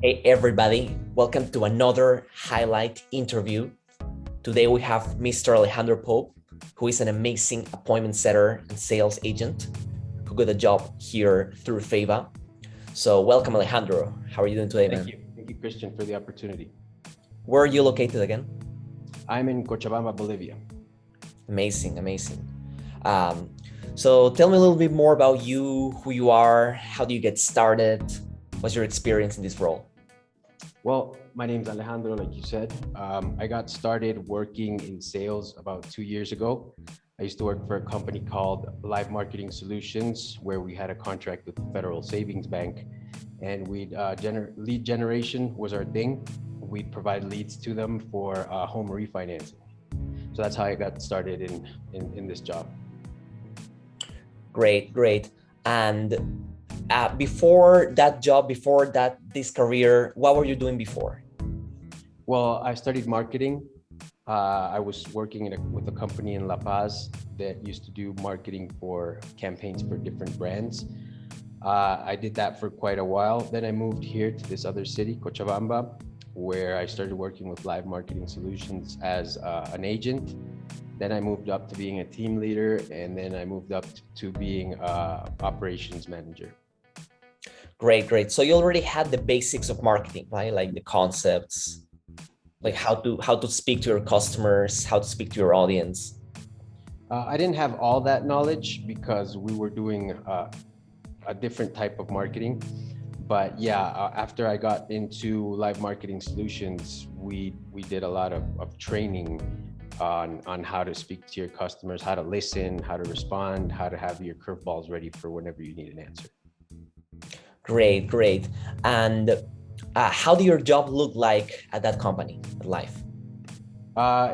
Hey everybody, welcome to another highlight interview. Today we have Mr. Alejandro Poppe, who is an amazing appointment setter and sales agent who got a job here through Fava. So welcome Alejandro. How are you doing today, man? Thank you, Christian, for the opportunity. Where are you located again? I'm in Cochabamba, Bolivia. Amazing. So tell me a little bit more about you, who you are, how do you get started? What's your experience in this role? Well, my name's Alejandro, like you said. I got started working in sales about 2 years ago. I used to work for a company called Live Marketing Solutions, where we had a contract with the Federal Savings Bank, and lead generation was our thing. We'd provide leads to them for home refinancing. So that's how I got started in this job. Great. And before that job, this career, what were you doing before? Well, I studied marketing. I was working with a company in La Paz that used to do marketing for campaigns for different brands. I did that for quite a while. Then I moved here to this other city, Cochabamba, where I started working with Live Marketing Solutions as an agent. Then I moved up to being a team leader, and then I moved up to being operations manager. Great. So you already had the basics of marketing, right? Like the concepts, like how to speak to your customers, how to speak to your audience. I didn't have all that knowledge because we were doing a different type of marketing. But yeah, after I got into Live Marketing Solutions, we did a lot of training on how to speak to your customers, how to listen, how to respond, how to have your curveballs ready for whenever you need an answer. Great. And how did your job look like at that company, at Live?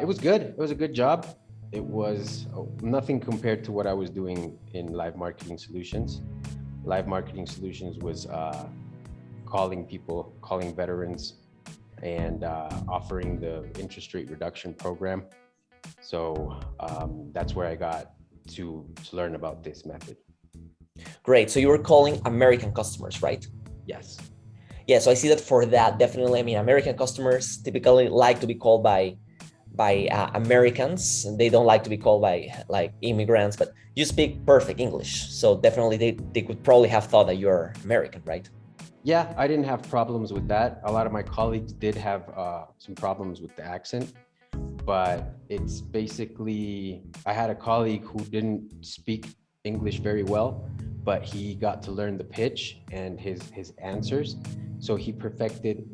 It was good. It was a good job. It was nothing compared to what I was doing in Live Marketing Solutions. Live Marketing Solutions was calling veterans and offering the interest rate reduction program. So that's where I got to learn about this method. Great. So you were calling American customers, right? Yes. Yeah. So I see that for that, definitely. I mean, American customers typically like to be called by Americans. They don't like to be called by like immigrants, but you speak perfect English. So definitely they could probably have thought that you're American, right? Yeah, I didn't have problems with that. A lot of my colleagues did have some problems with the accent, but it's basically, I had a colleague who didn't speak English very well, but he got to learn the pitch and his answers. So he perfected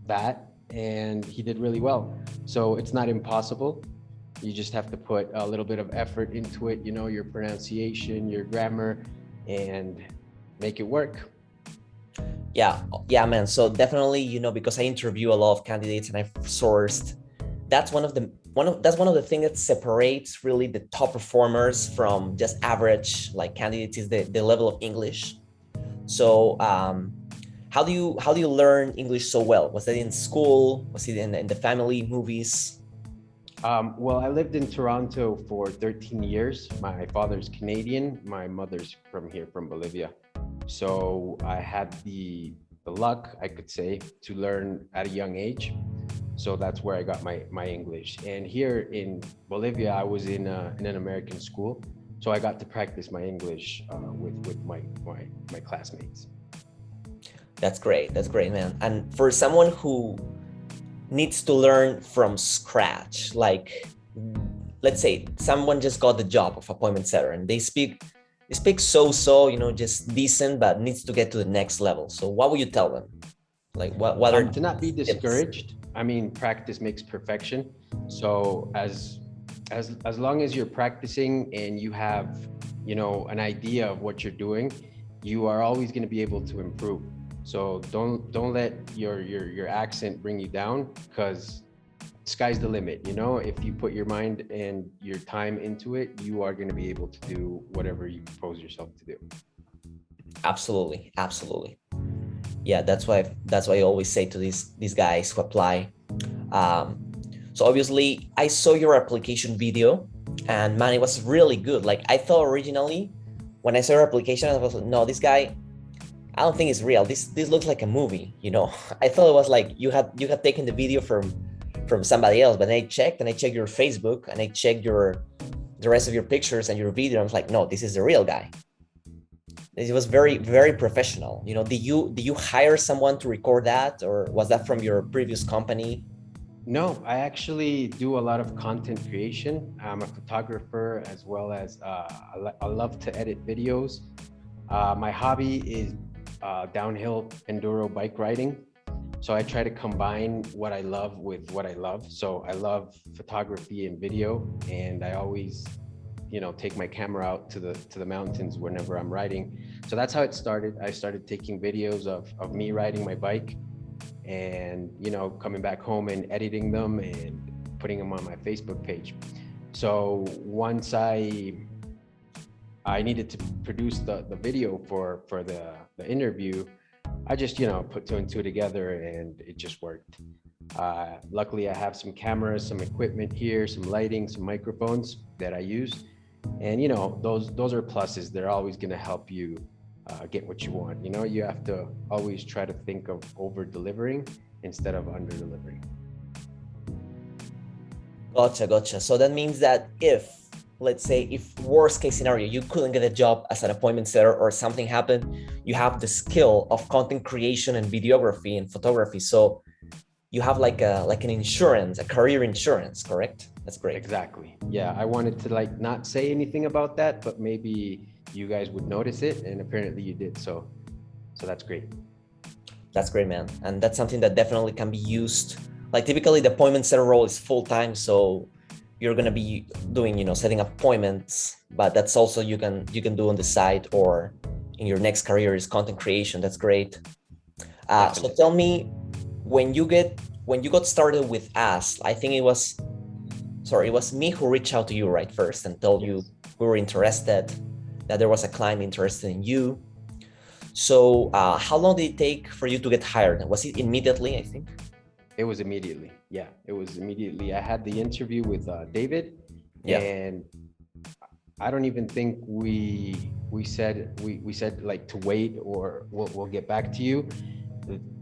that and he did really well. So it's not impossible. You just have to put a little bit of effort into it, your pronunciation, your grammar, and make it work. Yeah, man. So definitely, because I interview a lot of candidates and I've sourced, that's one of the things that separates really the top performers from just average like candidates is the level of English. So how do you learn English so well? Was that in school? Was it in the family, movies? Well, I lived in Toronto for 13 years. My father's Canadian. My mother's from here, from Bolivia. So I had the luck, I could say, to learn at a young age. So that's where I got my English. And here in Bolivia, I was in an American school. So I got to practice my English with my classmates. That's great, man. And for someone who needs to learn from scratch, like let's say someone just got the job of appointment setter and they speak so, just decent, but needs to get to the next level. So what would you tell them? Like what are to not be tips? discouraged. I mean, practice makes perfection. So as long as you're practicing and you have, an idea of what you're doing, you are always going to be able to improve. So don't let your accent bring you down, because sky's the limit. If you put your mind and your time into it, you are going to be able to do whatever you propose yourself to do. Absolutely. Yeah, that's why I always say to these guys who apply. So obviously I saw your application video and man, it was really good. Like I thought originally when I saw your application, I was like, no, this guy, I don't think it's real. This looks like a movie, you know. I thought it was like you had taken the video from somebody else, but then I checked your Facebook and I checked the rest of your pictures and your video. I was like, no, this is the real guy. It was very, very professional. You know, did you hire someone to record that, or was that from your previous company? No, I actually do a lot of content creation. I'm a photographer as well as I love to edit videos. My hobby is downhill enduro bike riding. So I try to combine what I love with what I love. So I love photography and video, and I always, take my camera out to the mountains whenever I'm riding. So that's how it started. I started taking videos of me riding my bike and, coming back home and editing them and putting them on my Facebook page. So once I needed to produce the video for the interview, I just, put two and two together and it just worked. Luckily, I have some cameras, some equipment here, some lighting, some microphones that I use. And, those are pluses. They're always going to help you get what you want. You have to always try to think of over delivering instead of under delivering. Gotcha. So that means that let's say, if worst case scenario, you couldn't get a job as an appointment setter or something happened, you have the skill of content creation and videography and photography. So you have like an insurance, a career insurance, correct? That's great. Exactly. Yeah, I wanted to not say anything about that, but maybe you guys would notice it, and apparently you did. So that's great. That's great, man. And that's something that definitely can be used. Like typically the appointment setter role is full-time, so you're going to be doing, setting appointments, but that's also you can do on the side, or in your next career is content creation. That's great. So tell me, when you got started with us, I think it was me who reached out to you right first and told you we were interested, that there was a client interested in you. So how long did it take for you to get hired? Was it immediately, I think? It was immediately. Yeah, it was immediately. I had the interview with David, and I don't even think we said like to wait or we'll get back to you.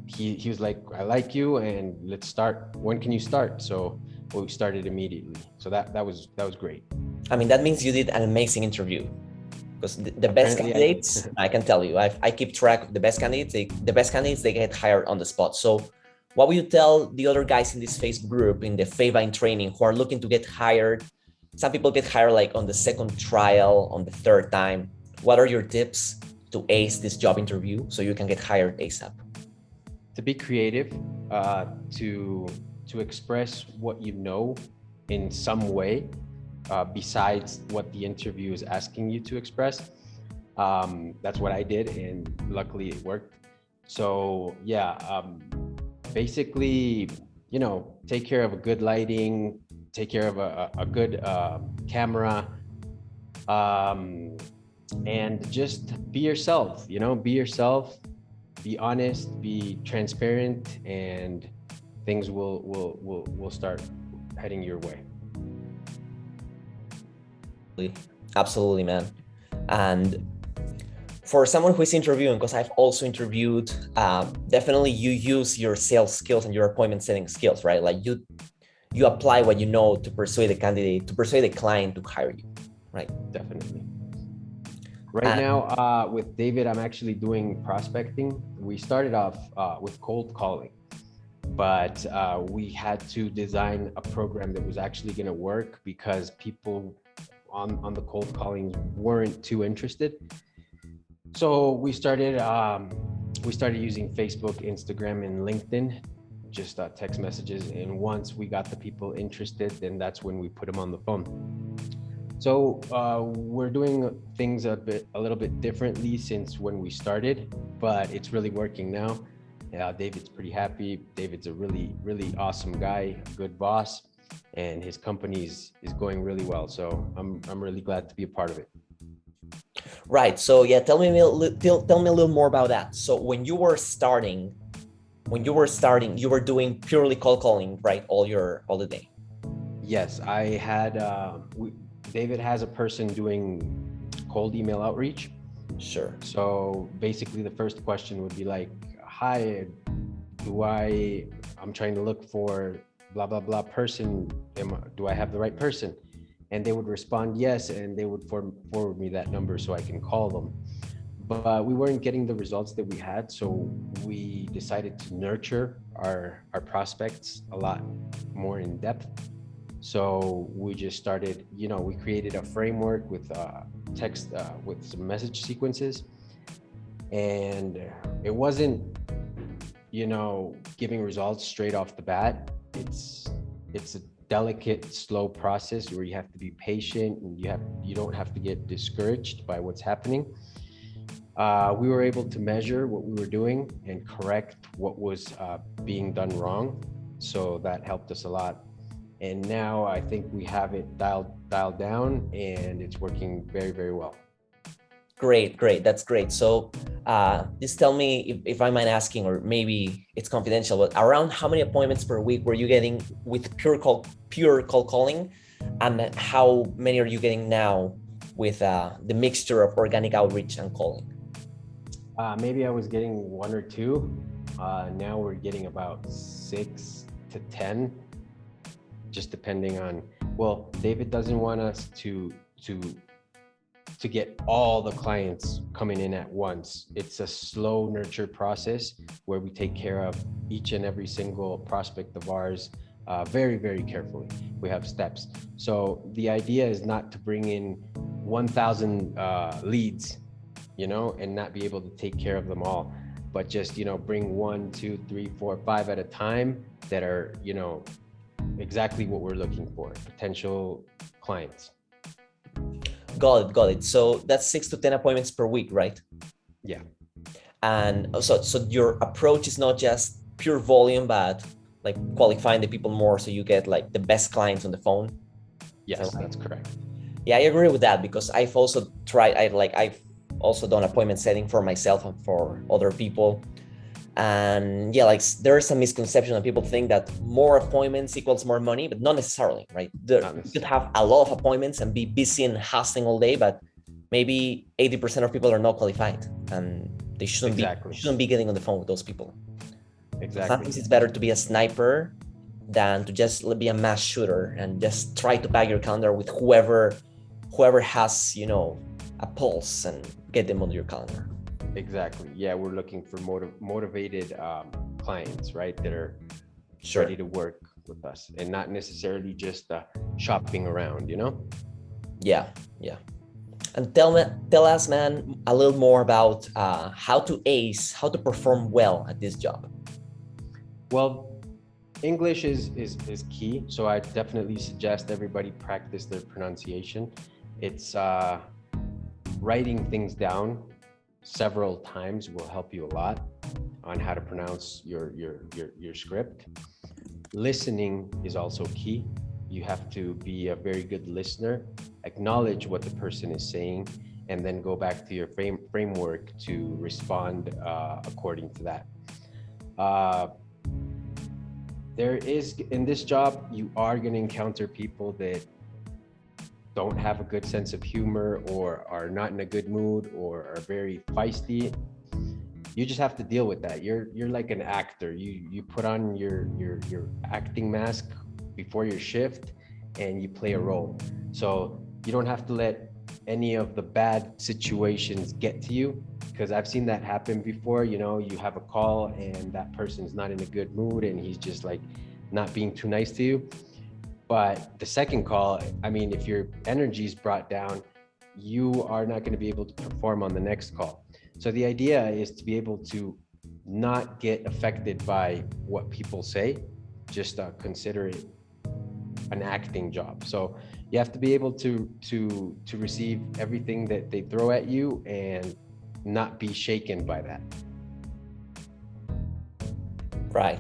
He was like, I like you and let's start. When can you start? So we started immediately. So that was great. I mean, that means you did an amazing interview, because the best candidates, I can tell you, I keep track of the best candidates. They get hired on the spot. So what will you tell the other guys in this Facebook group, in the Fava in training, who are looking to get hired? Some people get hired like on the second trial, on the third time. What are your tips to ace this job interview so you can get hired ASAP? To be creative, to express what you know in some way, besides what the interview is asking you to express. That's what I did, and luckily it worked. So basically, take care of a good lighting, take care of a good camera, and just be yourself, be honest, be transparent, and things will start heading your way. Absolutely, man. And for someone who is interviewing, because I've also interviewed, definitely you use your sales skills and your appointment setting skills, right? Like you apply what you know to persuade the candidate, to persuade the client to hire you, right? Definitely. Right now, with David, I'm actually doing prospecting. We started off with cold calling, but we had to design a program that was actually going to work, because people on the cold calling weren't too interested. So we started using Facebook, Instagram, and LinkedIn, just text messages. And once we got the people interested, then that's when we put them on the phone. So we're doing things a little bit differently since when we started, but it's really working now. David's pretty happy. David's a really, really awesome guy, a good boss, and his company is going really well. So I'm really glad to be a part of it. Right. So tell me a little more about that. So when you were starting, you were doing purely cold calling, right? All the day. Yes, I had. David has a person doing cold email outreach, Sure. So basically the first question would be like, hi, I'm trying to look for blah, blah, blah person. Do I have the right person? And they would respond yes, and they would forward me that number so I can call them. But we weren't getting the results that we had, so we decided to nurture our prospects a lot more in depth. So we just started, we created a framework with text, with some message sequences, and it wasn't, giving results straight off the bat. It's a delicate, slow process where you have to be patient, and you don't have to get discouraged by what's happening. We were able to measure what we were doing and correct what was being done wrong. So that helped us a lot. And now I think we have it dialed down, and it's working very, very well. Great, great. That's great. So just tell me if I mind asking, or maybe it's confidential, but around how many appointments per week were you getting with pure cold calling? And how many are you getting now with the mixture of organic outreach and calling? Maybe I was getting one or two. Now we're getting about 6 to 10, just depending on, well, David doesn't want us to get all the clients coming in at once. It's a slow nurture process where we take care of each and every single prospect of ours very, very carefully. We have steps. So the idea is not to bring in 1,000 leads, and not be able to take care of them all, but just, bring 1, 2, 3, 4, 5 at a time that are, exactly what we're looking for, potential clients. Got it. So that's 6 to 10 appointments per week, right? Yeah. And so your approach is not just pure volume, but like qualifying the people more so you get like the best clients on the phone. Yes, that's correct. Yeah, I agree with that, because I've also tried, I've also done appointment setting for myself and for other people. And yeah, like there's a misconception that people think that more appointments equals more money, but not necessarily, right? You could have a lot of appointments and be busy and hustling all day, but maybe 80% of people are not qualified, and they shouldn't be getting on the phone with those people. Exactly. Sometimes it's better to be a sniper than to just be a mass shooter and just try to bag your calendar with whoever has, a pulse, and get them on your calendar. Exactly. Yeah, we're looking for motivated clients, right? That are ready to work with us, and not necessarily just shopping around, Yeah. And tell us, man, a little more about how to perform well at this job. Well, English is key. So I definitely suggest everybody practice their pronunciation. It's writing things down several times will help you a lot on how to pronounce your script. Listening is also key. You have to be a very good listener, acknowledge what the person is saying, and then go back to your framework to respond according to that. In this job, you are going to encounter people that don't have a good sense of humor, or are not in a good mood, or are very feisty. You just have to deal with that. You're like an actor. You put on your acting mask before your shift, and you play a role. So you don't have to let any of the bad situations get to you, because I've seen that happen before. You have a call and that person's not in a good mood, and he's just like not being too nice to you. But the second call, if your energy is brought down, you are not going to be able to perform on the next call. So the idea is to be able to not get affected by what people say, just consider it an acting job. So you have to be able to receive everything that they throw at you and not be shaken by that. Right.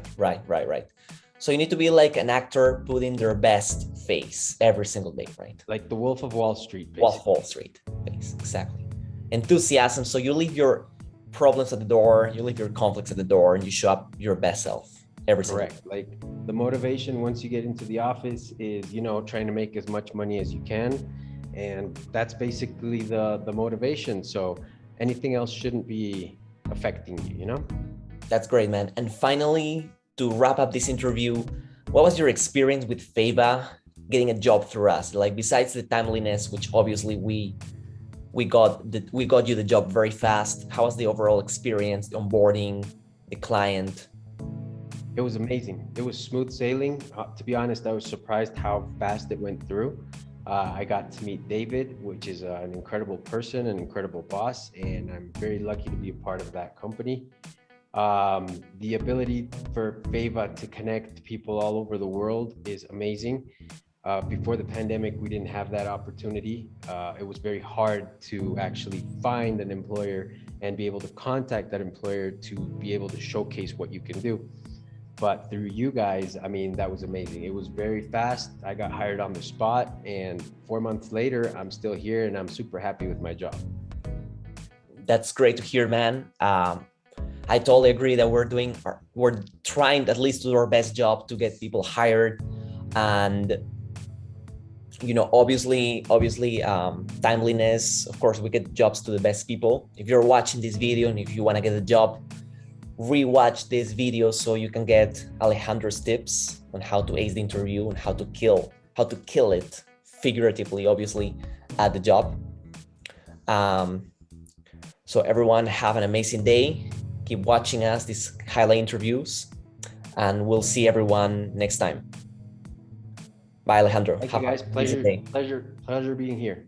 So you need to be like an actor putting their best face every single day, right? Like the Wolf of Wall Street. Wolf of Wall Street face, exactly. Enthusiasm. So you leave your problems at the door, you leave your conflicts at the door, and you show up your best self every single day. Correct. Like the motivation once you get into the office is, trying to make as much money as you can. And that's basically the motivation. So anything else shouldn't be affecting you, you know? That's great, man. And finally, to wrap up this interview, what was your experience with Feva getting a job through us? Like besides the timeliness, which obviously we got you the job very fast. How was the overall experience, the onboarding, the client? It was amazing. It was smooth sailing. To be honest, I was surprised how fast it went through. I got to meet David, which is an incredible person, an incredible boss, and I'm very lucky to be a part of that company. The ability for Feva to connect people all over the world is amazing. Before the pandemic, we didn't have that opportunity. It was very hard to actually find an employer and be able to contact that employer to be able to showcase what you can do. But through you guys, I mean, that was amazing. It was very fast. I got hired on the spot, and 4 months later, I'm still here and I'm super happy with my job. That's great to hear, man. I totally agree that we're trying at least to do our best job to get people hired. And obviously, timeliness, of course, we get jobs to the best people. If you're watching this video and if you want to get a job, rewatch this video so you can get Alejandro's tips on how to ace the interview and how to kill it figuratively, obviously, at the job. So everyone have an amazing day. Keep watching us, these highlight interviews, and we'll see everyone next time. Bye, Alejandro. Thank you guys. Pleasure being here.